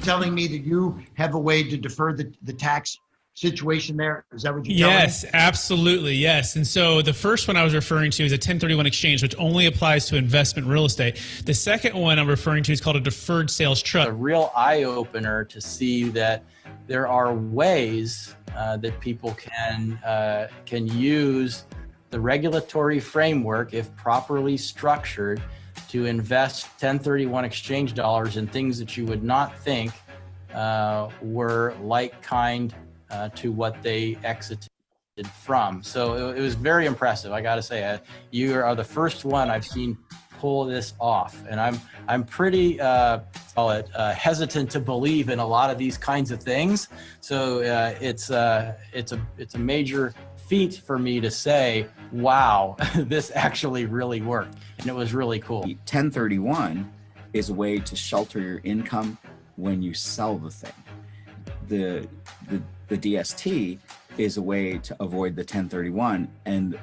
telling me that you have a way to defer the tax situation there? Is that what you're telling me? Yes, absolutely. Yes. And so the first one I was referring to is a 1031 exchange, which only applies to investment real estate. The second one I'm referring to is called a deferred sales trust. A real eye opener to see that there are ways that people can use the regulatory framework, if properly structured, to invest 1031 exchange dollars in things that you would not think were like kind to what they exited from. So it was very impressive. I got to say, you are the first one I've seen pull this off, and I'm pretty hesitant to believe in a lot of these kinds of things. So it's a major feat for me to say, wow, this actually really worked, and it was really cool. 1031 is a way to shelter your income when you sell the thing. The DST is a way to avoid the 1031 and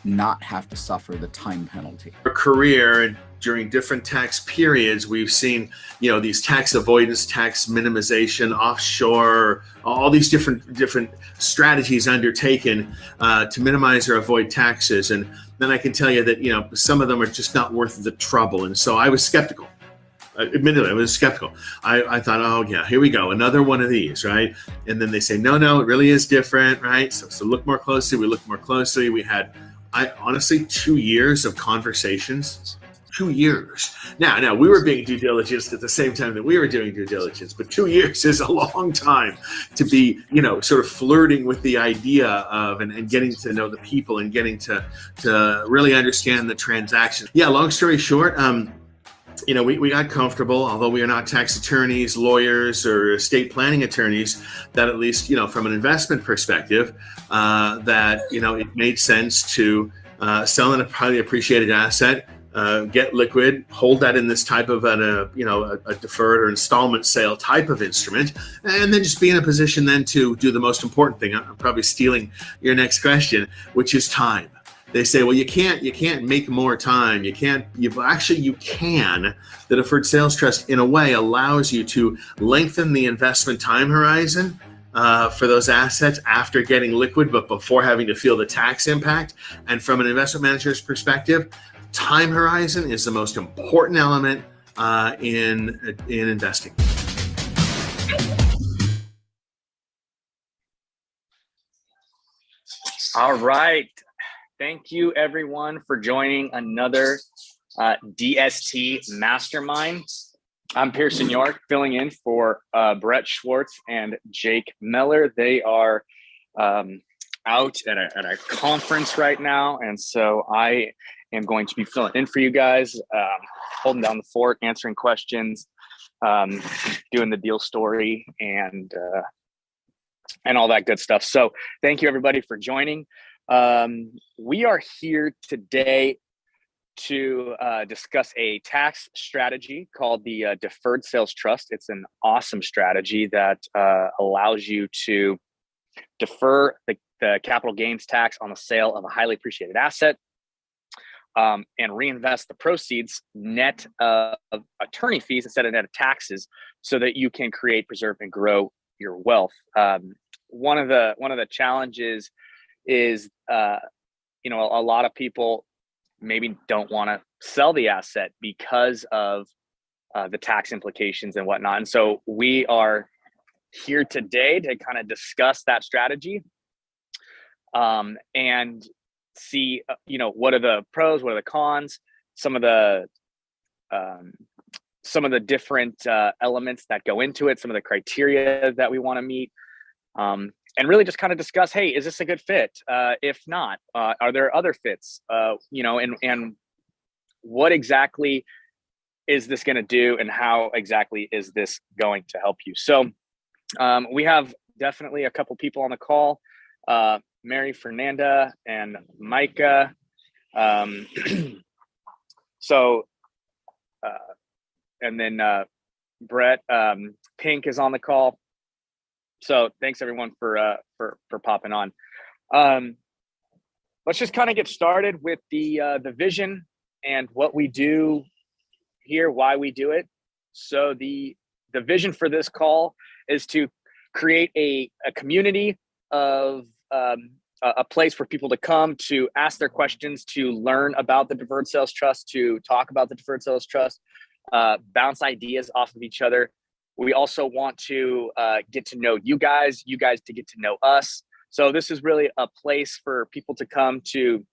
not have to suffer the time penalty. Our career and during different tax periods, we've seen, these tax avoidance, tax minimization, offshore, all these different strategies undertaken to minimize or avoid taxes. And then I can tell you that, some of them are just not worth the trouble. And so I was skeptical. Admittedly, I was skeptical. I thought, oh yeah, here we go, another one of these, right? And then they say, no, it really is different, right? So look more closely. We looked more closely. We had, honestly, 2 years of conversations. 2 years. Now we were being due diligence at the same time that we were doing due diligence, but 2 years is a long time to be, sort of flirting with the idea of and getting to know the people and getting to really understand the transaction. Yeah, long story short, we got comfortable, although we are not tax attorneys, lawyers, or estate planning attorneys, that at least, from an investment perspective, that, it made sense to sell a highly appreciated asset, get liquid, hold that in this type of a deferred or installment sale type of instrument, and then just be in a position then to do the most important thing. I'm probably stealing your next question, which is time. They say, well, you can't make more time. You can. The deferred sales trust, in a way, allows you to lengthen the investment time horizon for those assets after getting liquid, but before having to feel the tax impact. And from an investment manager's perspective, time horizon is the most important element in investing. All right. Thank you, everyone, for joining another DST Mastermind. I'm Pearson York, filling in for Brett Schwartz and Jake Meller. They are out at a conference right now, and so I am going to be filling in for you guys, holding down the fort, answering questions, doing the deal story, and all that good stuff. So thank you, everybody, for joining. We are here today to discuss a tax strategy called the Deferred Sales Trust. It's an awesome strategy that allows you to defer the capital gains tax on the sale of a highly appreciated asset and reinvest the proceeds net of attorney fees instead of net of taxes, so that you can create, preserve, and grow your wealth. One of the challenges is, a lot of people maybe don't want to sell the asset because of the tax implications and whatnot. And so we are here today to kind of discuss that strategy and see, what are the pros, what are the cons, some of the different elements that go into it, some of the criteria that we want to meet. And really just kind of discuss, hey, is this a good fit? If not, are there other fits? And what exactly is this going to do, and how exactly is this going to help you? So we have definitely a couple people on the call, Mary, Fernanda, and Micah. And then Brett, Pink is on the call. So thanks everyone for popping on. Let's just kind of get started with the vision and what we do here, why we do it. So the the vision for this call is to create a community of a place for people to come to ask their questions, to learn about the deferred sales trust, to talk about the deferred sales trust, bounce ideas off of each other. We also want to get to know you guys to get to know us. So this is really a place for people to come to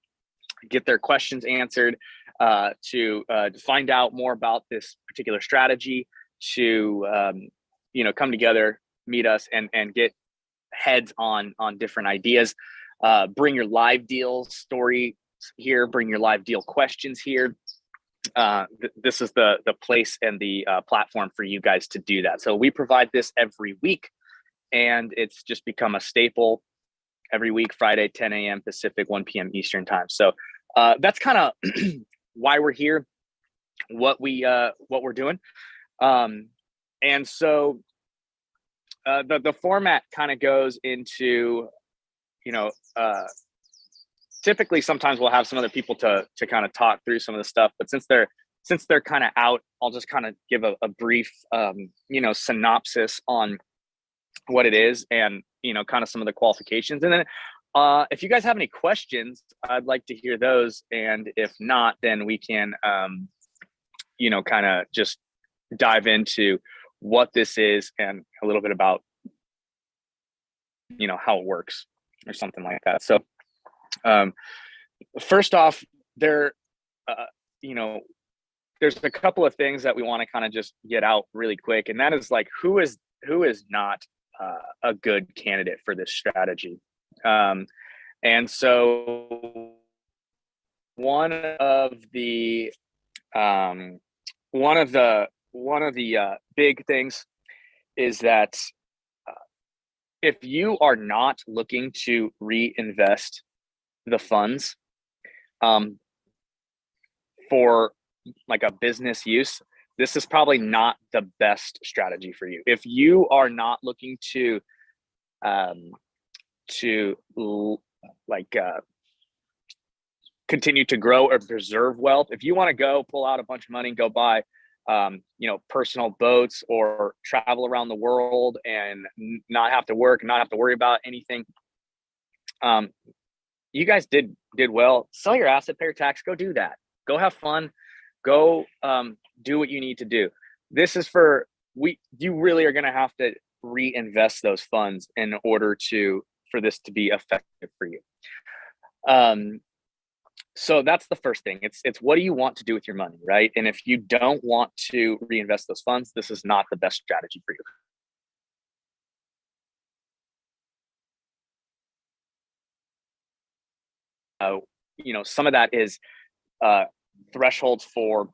get their questions answered, to find out more about this particular strategy, to come together, meet us, and get heads on different ideas. Bring your live deal story here. Bring your live deal questions here. This is the place and the platform for you guys to do that. So we provide this every week, and it's just become a staple every week, Friday, 10 a.m. Pacific, 1 p.m. Eastern time. So that's kind of why we're here, what we're doing. And so the format kind of goes into, typically sometimes we'll have some other people to kind of talk through some of the stuff, but since they're kind of out, I'll just kind of give a brief, synopsis on what it is and, kind of some of the qualifications. And then if you guys have any questions, I'd like to hear those. And if not, then we can, kind of just dive into what this is and a little bit about, how it works or something like that. So first off, there's a couple of things that we want to kind of just get out really quick. And that is like, who is not a good candidate for this strategy. And so one of the big things is that if you are not looking to reinvest the funds for like a business use, this is probably not the best strategy for you. If you are not looking to continue to grow or preserve wealth, if you want to go pull out a bunch of money and go buy personal boats or travel around the world and not have to work, not have to worry about anything, you guys did well. Sell your asset, pay your tax, go do that. Go have fun. Go do what you need to do. This is you really are going to have to reinvest those funds in order for this to be effective for you. So that's the first thing. It's what do you want to do with your money, right? And if you don't want to reinvest those funds, this is not the best strategy for you. Some of that is thresholds for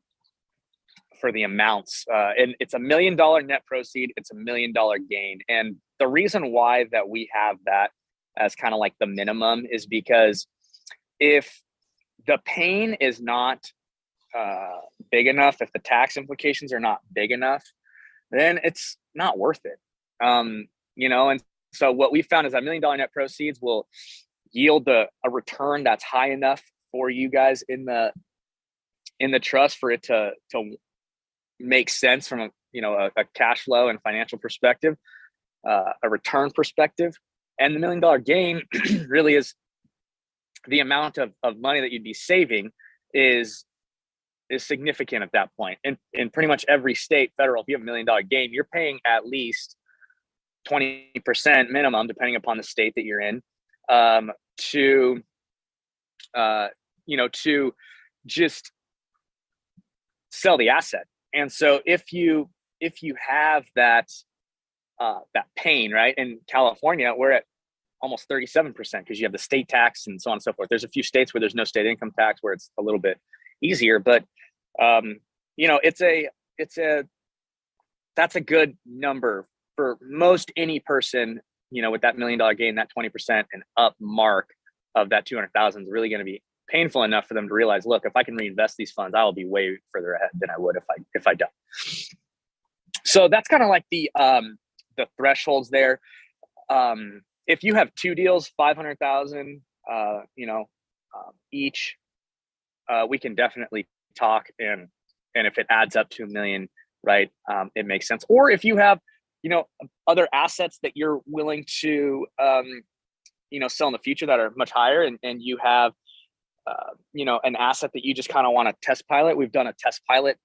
the amounts, and it's $1 million net proceed. It's $1 million gain. And the reason why that we have that as kind of like the minimum is because if the pain is not big enough, if the tax implications are not big enough, then it's not worth it. And so what we found is that $1 million net proceeds will yield a return that's high enough for you guys in the trust for it to make sense from a cash flow and financial perspective, a return perspective. And the $1 million gain really is the amount of money that you'd be saving is significant at that point. In pretty much every state, federal, if you have $1 million gain, you're paying at least 20% minimum, depending upon the state that you're in, to just sell the asset. And so if you have that pain, right? In California, we're at almost 37% because you have the state tax and so on and so forth. There's a few states where there's no state income tax where it's a little bit easier, but that's a good number for most any person, with that $1 million gain, that 20% and up mark of that 200,000 is really going to be painful enough for them to realize, look, if I can reinvest these funds, I will be way further ahead than I would if I don't. So that's kind of like the thresholds there. If you have two deals, 500,000, each, we can definitely talk. And if it adds up to $1 million, right? It makes sense. Or if you have, other assets that you're willing to, sell in the future that are much higher, and you have, an asset that you just kind of want to test pilot. We've done a test pilot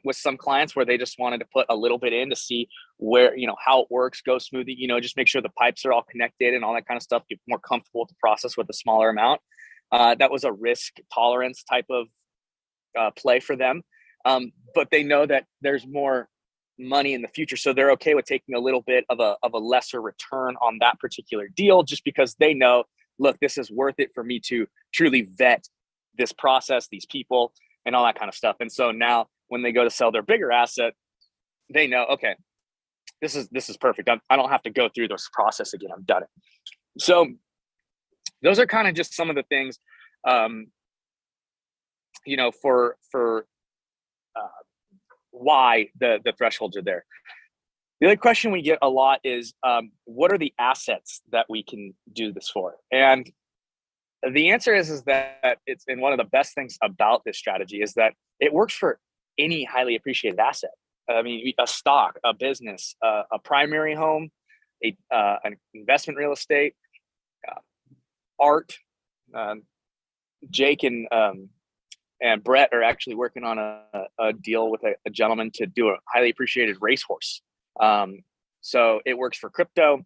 with some clients where they just wanted to put a little bit in to see where, how it works, go smoothly, just make sure the pipes are all connected and all that kind of stuff, get more comfortable with the process with a smaller amount. That was a risk tolerance type of play for them. But they know that there's more money in the future. So they're okay with taking a little bit of a lesser return on that particular deal, just because they know, look, this is worth it for me to truly vet this process, these people, and all that kind of stuff. And so now when they go to sell their bigger asset, they know, okay, this is perfect. I don't have to go through this process again. I've done it. So those are kind of just some of the things, for why the thresholds are there. The other question we get a lot is, what are the assets that we can do this for? And the answer is that it's, and one of the best things about this strategy is that it works for any highly appreciated asset. I mean, a stock, a business, a primary home, an investment real estate, art. Jake and Brett are actually working on a deal with a gentleman to do a highly appreciated racehorse. So it works for crypto.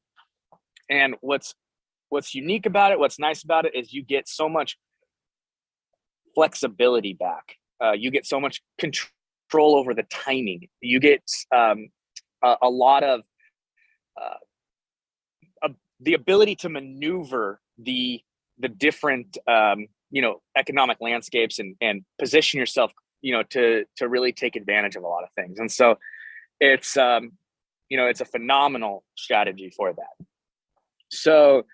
And what's unique about it, what's nice about it, is you get so much flexibility back. You get so much control over the timing. You get a lot of the ability to maneuver the different economic landscapes and position yourself, to really take advantage of a lot of things. And so it's it's a phenomenal strategy for that. So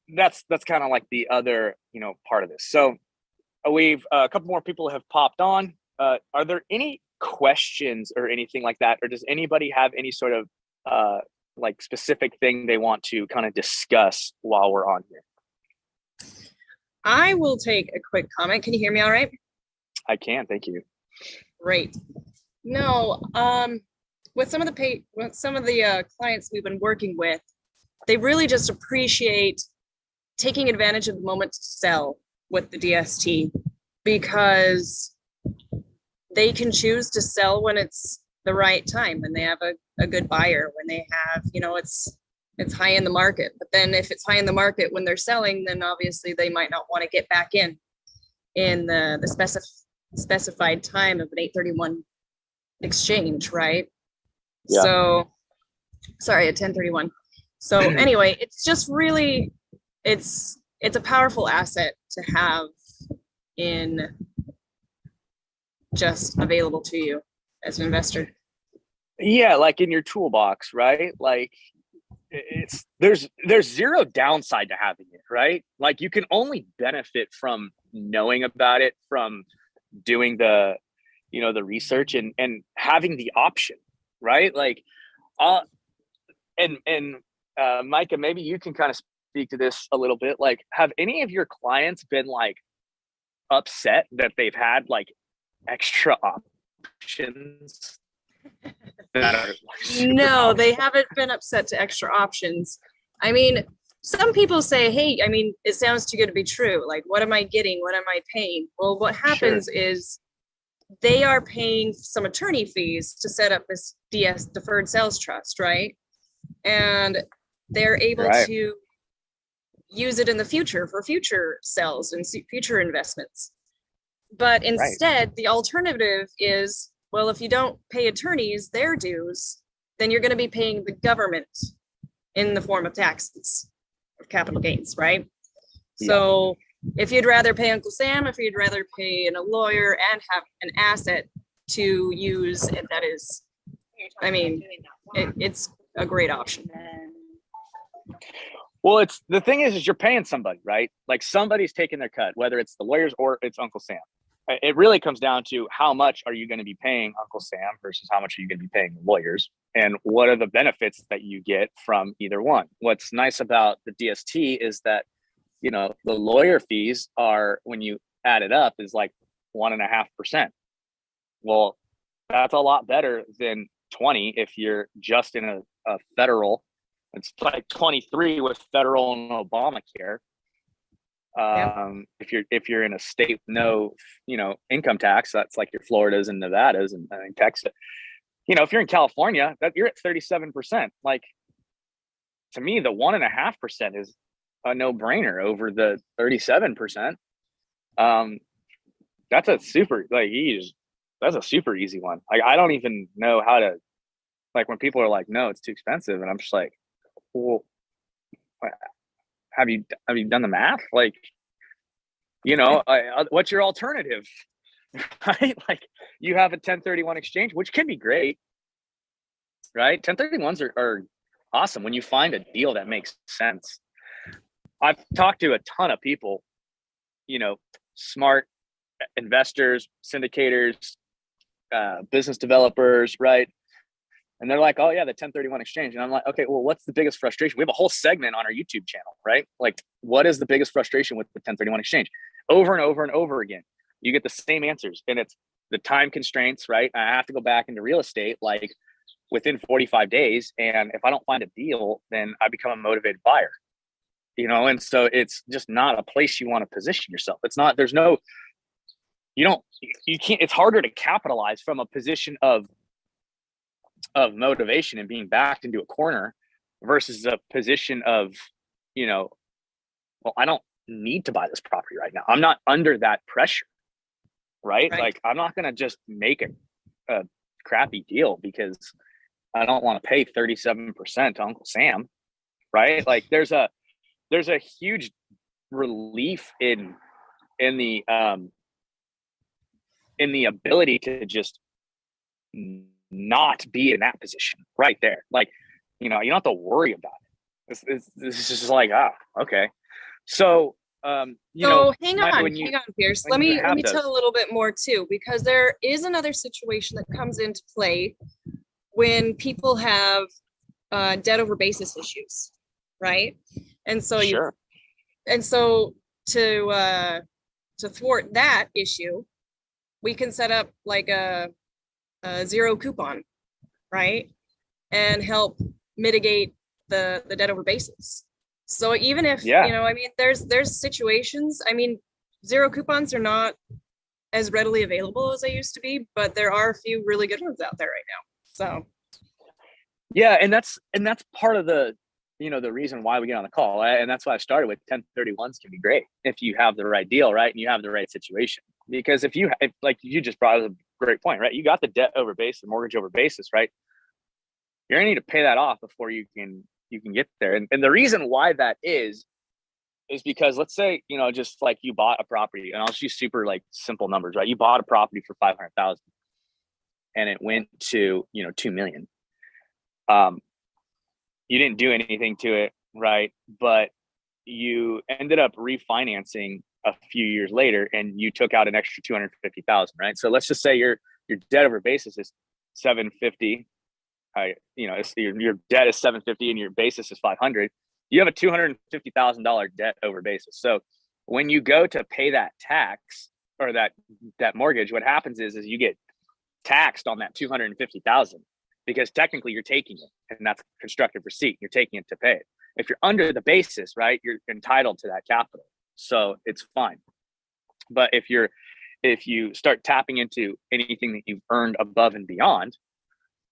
that's kind of like the other part of this. So we've a couple more people have popped on. Are there any questions or anything like that, or does anybody have any sort of like specific thing they want to kind of discuss while we're on here? I will take a quick comment. Can you hear me all right? I can, thank you. Great. No, with some of the clients we've been working with, they really just appreciate taking advantage of the moment to sell with the DST, because they can choose to sell when it's the right time, when they have a good buyer, when they have, it's high in the market. But then if it's high in the market when they're selling, then obviously they might not want to get back in the specified time of an 831 exchange, right? Yeah. So sorry, a 1031. So anyway, it's just really, it's a powerful asset to have in just available to you as an investor. Yeah, like in your toolbox, right? Like there's zero downside to having it, right? Like you can only benefit from knowing about it, from doing the the research and having the option, right? Like Micah, maybe you can kind of speak to this a little bit. Like, have any of your clients been like upset that they've had like extra options that are like, no, they haven't been upset to extra options. I mean, some people say, hey, I mean, it sounds too good to be true. Like, what am I getting? What am I paying? Well, what happens is they are paying some attorney fees to set up this deferred sales trust, right? And they're able to use it in the future for future sales and future investments. But instead, the alternative is, well, if you don't pay attorneys their dues, then you're going to be paying the government in the form of taxes of capital gains, right? Yeah. So if you'd rather pay Uncle Sam, if you'd rather pay a lawyer and have an asset to use, and that is, I mean, it's a great option. Well, it's the thing is you're paying somebody, right? Like somebody's taking their cut, whether it's the lawyers or it's Uncle Sam. It really comes down to how much are you going to be paying Uncle Sam versus how much are you going to be paying the lawyers, and what are the benefits that you get from either one. What's nice about the DST is that, the lawyer fees are, when you add it up, is like 1.5%. Well, that's a lot better than 20 if you're just in a federal. It's like 23 with federal and Obamacare. If you're in a state no, income tax, that's like your Floridas and Nevadas and Texas. If you're in California, you're at 37%. Like, to me, the 1.5% is a no-brainer over the 37%. That's a super that's a super easy one. Like, I don't even know how to, like, when people are like, no, it's too expensive, and I'm just like, well, have you done the math? Like, what's your alternative? Right? Like, you have a 1031 exchange, which can be great, right? 1031s are awesome when you find a deal that makes sense. I've talked to a ton of people, smart investors, syndicators, business developers, right? And they're like, oh yeah, the 1031 exchange. And I'm like, okay, well, what's the biggest frustration? We have a whole segment on our YouTube channel, right? Like, what is the biggest frustration with the 1031 exchange? Over and over and over again, you get the same answers, and it's the time constraints, right? I have to go back into real estate like within 45 days. And if I don't find a deal, then I become a motivated buyer, and so it's just not a place you want to position yourself. It's not, you can't, it's harder to capitalize from a position of motivation and being backed into a corner versus a position of, well, I don't need to buy this property right now. I'm not under that pressure, right? Like, I'm not going to just make a crappy deal because I don't want to pay 37% to Uncle Sam, right? Like, there's a huge relief in the ability to just not be in that position right there. Like, you don't have to worry about it. This is just like, okay. So, hang on, Pierce. Let me tell a little bit more too, because there is another situation that comes into play when people have debt over basis issues, right? And so to thwart that issue, we can set up like a zero coupon, right? And help mitigate the debt over basis. So even if, there's situations, zero coupons are not as readily available as they used to be, but there are a few really good ones out there right now. So. Yeah. And that's part of the reason why we get on the call. And that's why I started with 1031s can be great if you have the right deal, right? And you have the right situation. Because if like you just brought up a great point, right? You got the debt over basis, the mortgage over basis, right? You're gonna need to pay that off before you can get there. And the reason why that is because, let's say, just like you bought a property, and I'll just use super like simple numbers, right? You bought a property for 500,000 and it went to, 2 million. You didn't do anything to it, right? But you ended up refinancing a few years later and you took out an extra 250,000, right? So let's just say your debt over basis is 750. Your debt is 750 and your basis is 500. You have a $250,000 debt over basis. So when you go to pay that tax or that mortgage, what happens is you get taxed on that 250,000 because technically you're taking it, and that's constructive receipt. You're taking it to pay it. If you're under the basis, right, you're entitled to that capital. So it's fine. But if you start tapping into anything that you've earned above and beyond,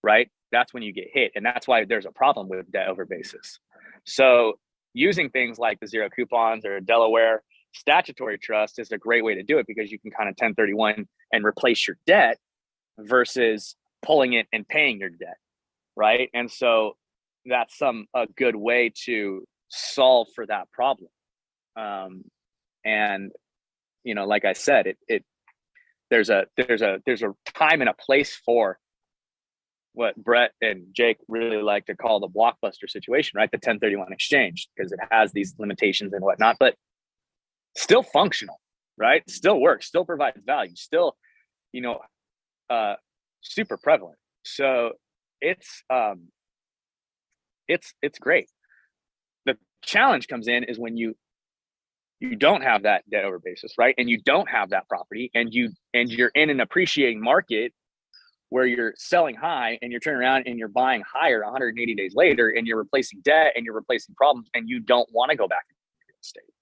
right, that's when you get hit. And that's why there's a problem with debt over basis. So using things like the zero coupons or Delaware statutory trust is a great way to do it, because you can kind of 1031 and replace your debt versus pulling it and paying your debt, right? And so that's a good way to solve for that problem. And like I said, there's a time and a place for what Brett and Jake really like to call the blockbuster situation, right? The 1031 exchange, because it has these limitations and whatnot, but still functional, right? Still works, still provides value, still, super prevalent. So it's great. The challenge comes in is when you don't have that debt over basis, right? And you don't have that property, and you're in an appreciating market where you're selling high and you're turning around and you're buying higher 180 days later, and you're replacing debt and you're replacing problems, and you don't want to go back to real estate,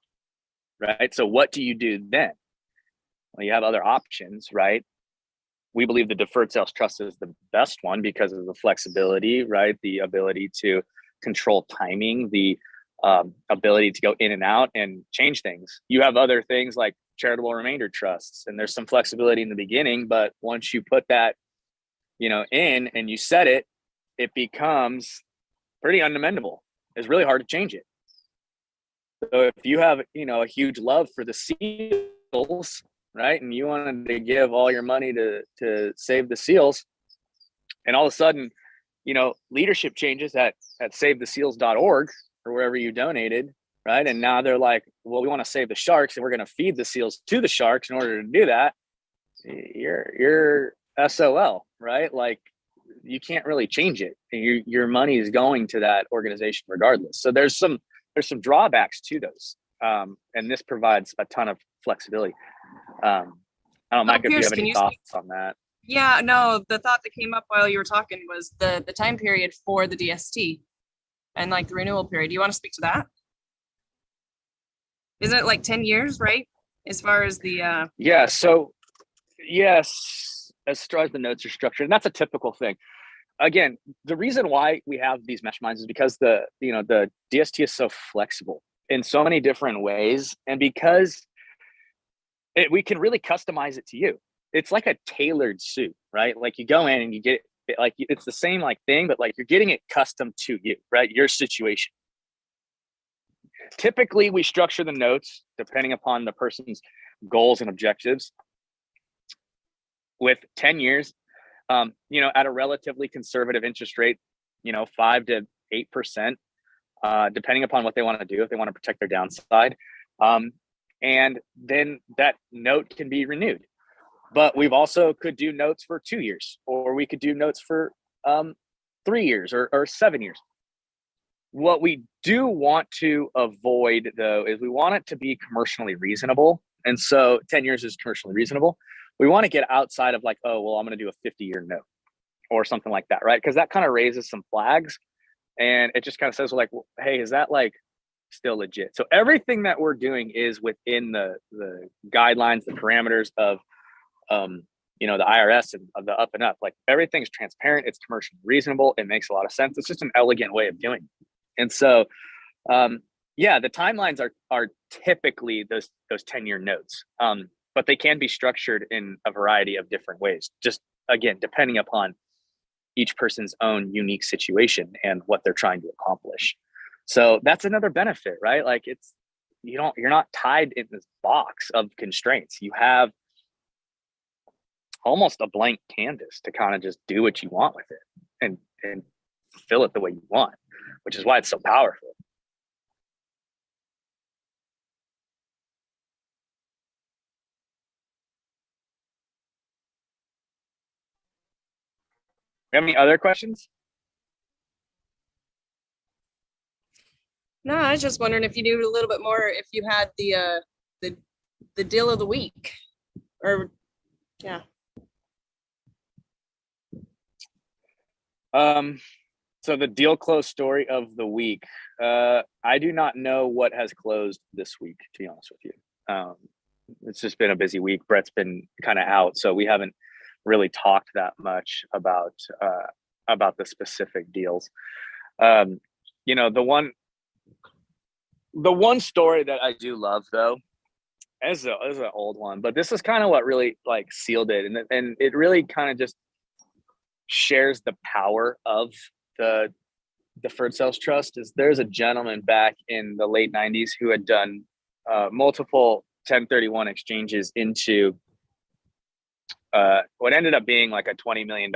right? So what do you do then? Well, you have other options, right? We believe the deferred sales trust is the best one because of the flexibility, right? The ability to control timing, the ability to go in and out and change things. You have other things like charitable remainder trusts, and there's some flexibility in the beginning, but once you put that, in and you set it, it becomes pretty unamendable. It's really hard to change it. So if you have, a huge love for the seals, right, and you wanted to give all your money to save the seals, and all of a sudden, leadership changes at savetheseals.org or wherever you donated, right? And now they're like, well, we want to save the sharks, and we're going to feed the seals to the sharks in order to do that. You're SOL, right? Like, you can't really change it. Your money is going to that organization regardless. So there's some drawbacks to those, and this provides a ton of flexibility. I don't know, Mike, if you Pierce, have any thoughts on that. Yeah, no, the thought that came up while you were talking was the time period for the DST and like the renewal period. Do you want to speak to that? Isn't it like 10 years, right? As far as the Yeah, so yes, as far as the notes are structured, and that's a typical thing. Again, the reason why we have these masterminds is because the DST is so flexible in so many different ways, and because we can really customize it to you. It's like a tailored suit, right? Like, you go in and you get it, like, it's the same thing, but like, you're getting it custom to you, right? Your situation. Typically, we structure the notes depending upon the person's goals and objectives with 10 years, at a relatively conservative interest rate, 5 to 8%, depending upon what they want to do, if they want to protect their downside. And then that note can be renewed. But we've also could do notes for 2 years, or we could do notes for 3 years or 7 years. What we do want to avoid, though, is we want it to be commercially reasonable. And so 10 years is commercially reasonable. We want to get outside of like, oh, well, I'm going to do a 50-year note or something like that, right? Because that kind of raises some flags, and it just kind of says, well, hey, is that like still legit? So everything that we're doing is within the guidelines, the parameters of the IRS and of the up and up. Like, everything's transparent, it's commercially reasonable, it makes a lot of sense. It's just an elegant way of doing it. And so the timelines are typically those 10-year notes, but they can be structured in a variety of different ways, just again depending upon each person's own unique situation and what they're trying to accomplish. So that's another benefit, right? Like, you're not tied in this box of constraints. You have almost a blank canvas to kind of just do what you want with it and fill it the way you want, which is why it's so powerful. You have any other questions? No, I was just wondering if you knew a little bit more, if you had the deal of the week, or yeah. So the deal close story of the week. I do not know what has closed this week, to be honest with you. It's just been a busy week. Brett's been kind of out, so we haven't really talked that much about the specific deals. The one story that I do love, though, is an old one, but this is kind of what really like sealed it, and it really kind of just shares the power of the deferred sales trust. Is there's a gentleman back in the late 90s who had done multiple 1031 exchanges into what ended up being like a $20 million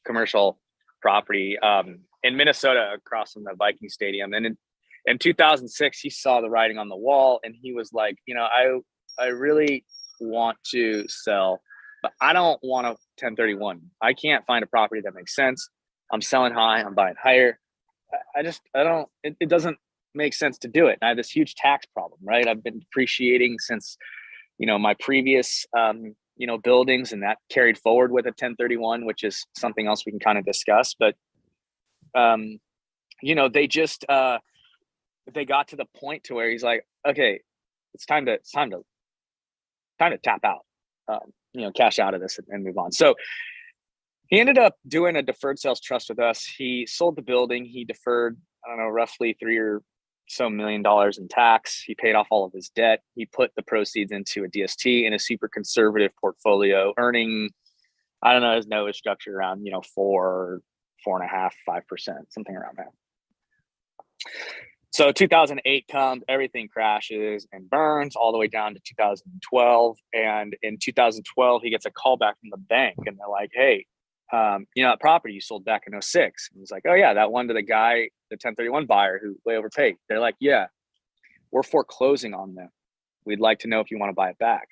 commercial property in Minnesota across from the Viking Stadium. And in 2006, he saw the writing on the wall, and he was like, I really want to sell, but I don't want a 1031. I can't find a property that makes sense. I'm selling high, I'm buying higher. It doesn't make sense to do it. And I have this huge tax problem, right? I've been depreciating since, my previous buildings, and that carried forward with a 1031, which is something else we can kind of discuss. But, they just, they got to the point to where he's like, okay, it's time to tap out, cash out of this and move on. So he ended up doing a deferred sales trust with us. He sold the building. He deferred, I don't know, roughly $3 or so million in tax. He paid off all of his debt. He put the proceeds into a DST in a super conservative portfolio, earning, I don't know, his note is structured around, 4.5%, 5%, something around that. So 2008 comes, everything crashes and burns all the way down to 2012. And in 2012, he gets a call back from the bank, and they're like, hey, that property you sold back in 06. And he's like, oh yeah, that one to the guy, the 1031 buyer who way overpaid. They're like, yeah, we're foreclosing on them. We'd like to know if you want to buy it back.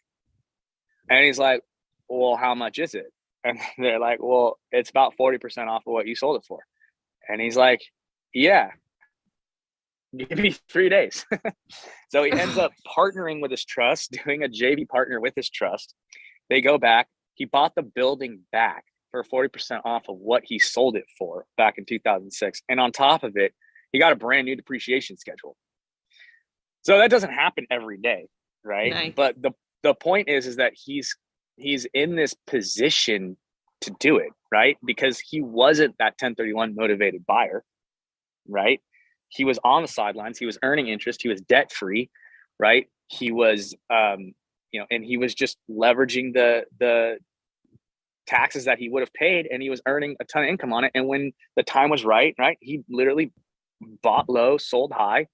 And he's like, well, how much is it? And they're like, well, it's about 40% off of what you sold it for. And he's like, yeah, give me 3 days. So he ends up partnering with his trust, doing a JV partner with his trust. They go back. He bought the building back for 40% off of what he sold it for back in 2006. And on top of it, he got a brand new depreciation schedule. So that doesn't happen every day, right? Nice. But the point is that he's in this position to do it, right? Because he wasn't that 1031 motivated buyer, right? He was on the sidelines. He was earning interest. He was debt free, right? He was, and he was just leveraging the taxes that he would have paid, and he was earning a ton of income on it. And when the time was right, he literally bought low, sold high,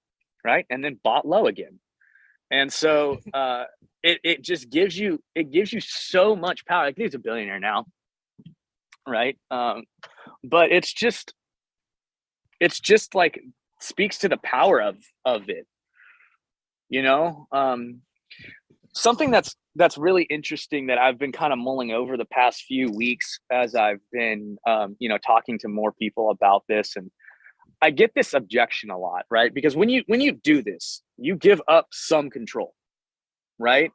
right? And then bought low again. And so it just gives you so much power. Like, he's a billionaire now, right? But it's just like, speaks to the power of it, something that's really interesting that I've been kind of mulling over the past few weeks as I've been talking to more people about this. And I get this objection a lot, right? Because when you do this, you give up some control, right?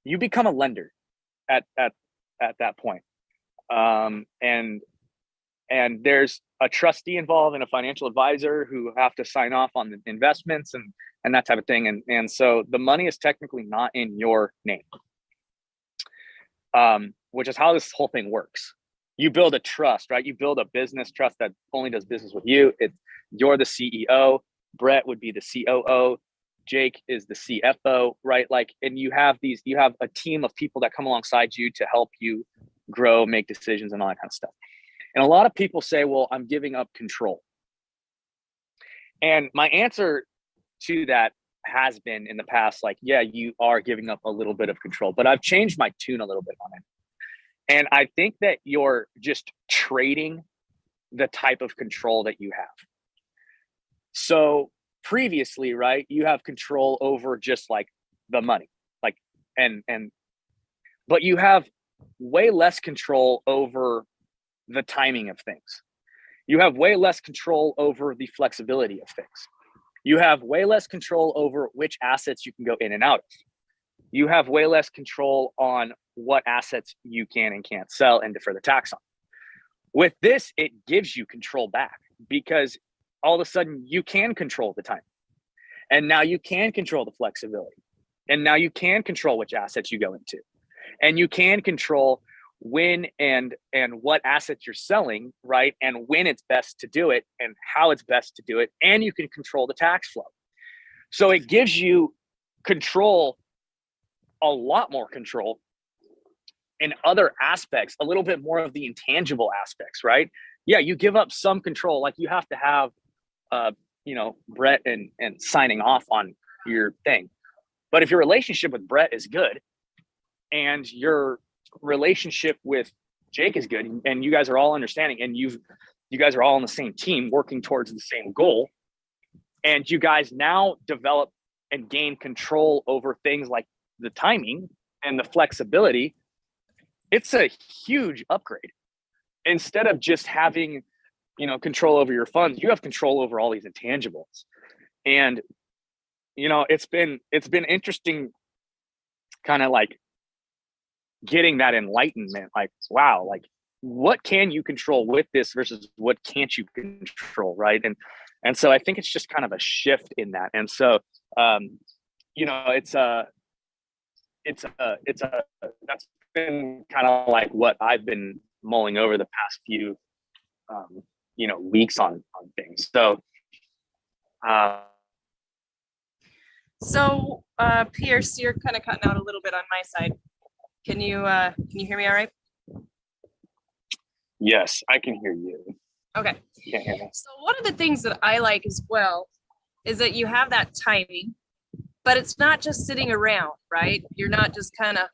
You become a lender at that point. And there's a trustee involved and a financial advisor who have to sign off on the investments and that type of thing. And so the money is technically not in your name, which is how this whole thing works. You build a trust, right? You build a business trust that only does business with you. You're the CEO. Brett would be the COO. Jake is the CFO, right? And you have a team of people that come alongside you to help you grow, make decisions, and all that kind of stuff. And a lot of people say, well, I'm giving up control. And my answer to that has been in the past, yeah, you are giving up a little bit of control, but I've changed my tune a little bit on it. And I think that you're just trading the type of control that you have. So previously, right, you have control over just the money, but you have way less control over the timing of things. You have way less control over the flexibility of things. You have way less control over which assets you can go in and out of. You have way less control on what assets you can and can't sell and defer the tax on. With this, it gives you control back, because all of a sudden you can control the time. And now you can control the flexibility. And now you can control which assets you go into. And you can control when and what assets you're selling, right? And when it's best to do it and how it's best to do it. And you can control the tax flow. So it gives you control, a lot more control in other aspects, a little bit more of the intangible aspects, right? Yeah, you give up some control. You have to have, Brett and signing off on your thing. But if your relationship with Brett is good and your relationship with Jake is good, and you guys are all understanding, and you guys are all on the same team working towards the same goal, and you guys now develop and gain control over things like the timing and the flexibility, it's a huge upgrade. Instead of just having control over your funds, you have control over all these intangibles. And it's been interesting, kind of getting that enlightenment, like, wow, like what can you control with this versus what can't you control, right? And so I think it's just kind of a shift in that. And so that's been kind of like what I've been mulling over the past few weeks on things. So Pierce, you're kind of cutting out a little bit on my side. Can you hear me all right? yes, I can hear you. Okay. You can't hear me. So one of the things that I like as well is that you have that timing, but it's not just sitting around, right? You're not just kind of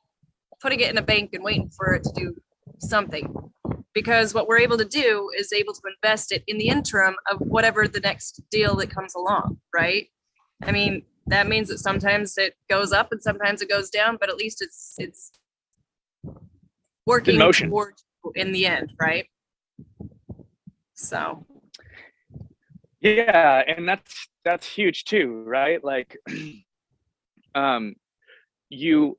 putting it in a bank and waiting for it to do something. Because what we're able to do is able to invest it in the interim of whatever the next deal that comes along, right? I mean, that means that sometimes it goes up and sometimes it goes down, but at least it's working In motion. towards in the end, right? So Yeah, and that's huge too, right? Like you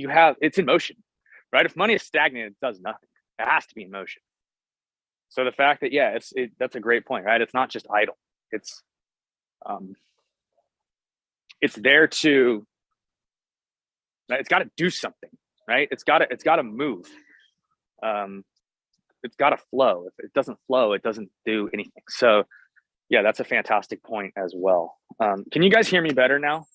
have, it's in motion, right? If money is stagnant, it does nothing. It has to be in motion. So the fact that that's a great point, right? It's not just idle. It's there to, it's got to do something, right? It's got to move. It's got to flow. If it doesn't flow, it doesn't do anything. So yeah, that's a fantastic point as well. Can you guys hear me better now?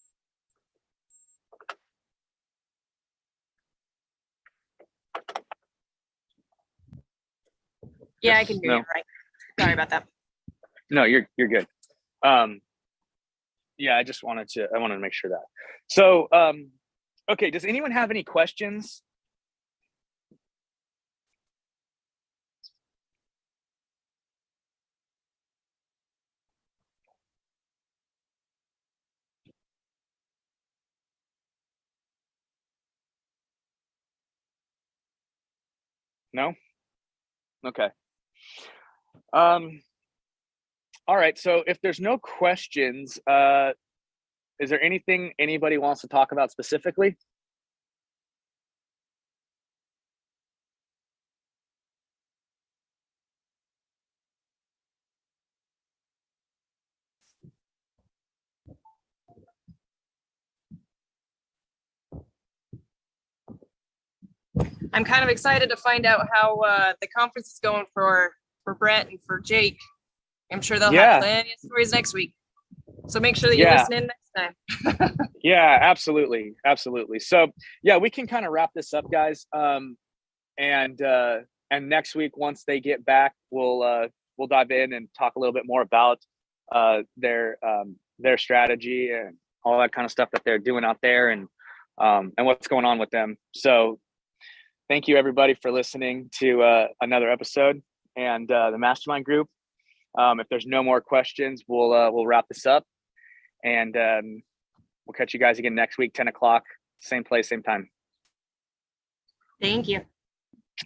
yeah, I can hear No. you right. Sorry about that. No, you're good. Yeah, I wanted to make sure that. So, okay, does anyone have any questions? No? Okay. All right, so if there's no questions, is there anything anybody wants to talk about specifically? I'm kind of excited to find out how the conference is going for Brett and for Jake. I'm sure they'll Yeah. have plenty of stories next week. So make sure that you Yeah. listen in next time. Yeah, absolutely. So yeah, we can kind of wrap this up, guys. And next week, once they get back, we'll dive in and talk a little bit more about their strategy and all that kind of stuff that they're doing out there and what's going on with them. So thank you everybody for listening to another episode and the Mastermind Group. If there's no more questions, we'll wrap this up, and we'll catch you guys again next week, 10 o'clock, same place, same time. Thank you.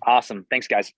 Awesome. Thanks, guys.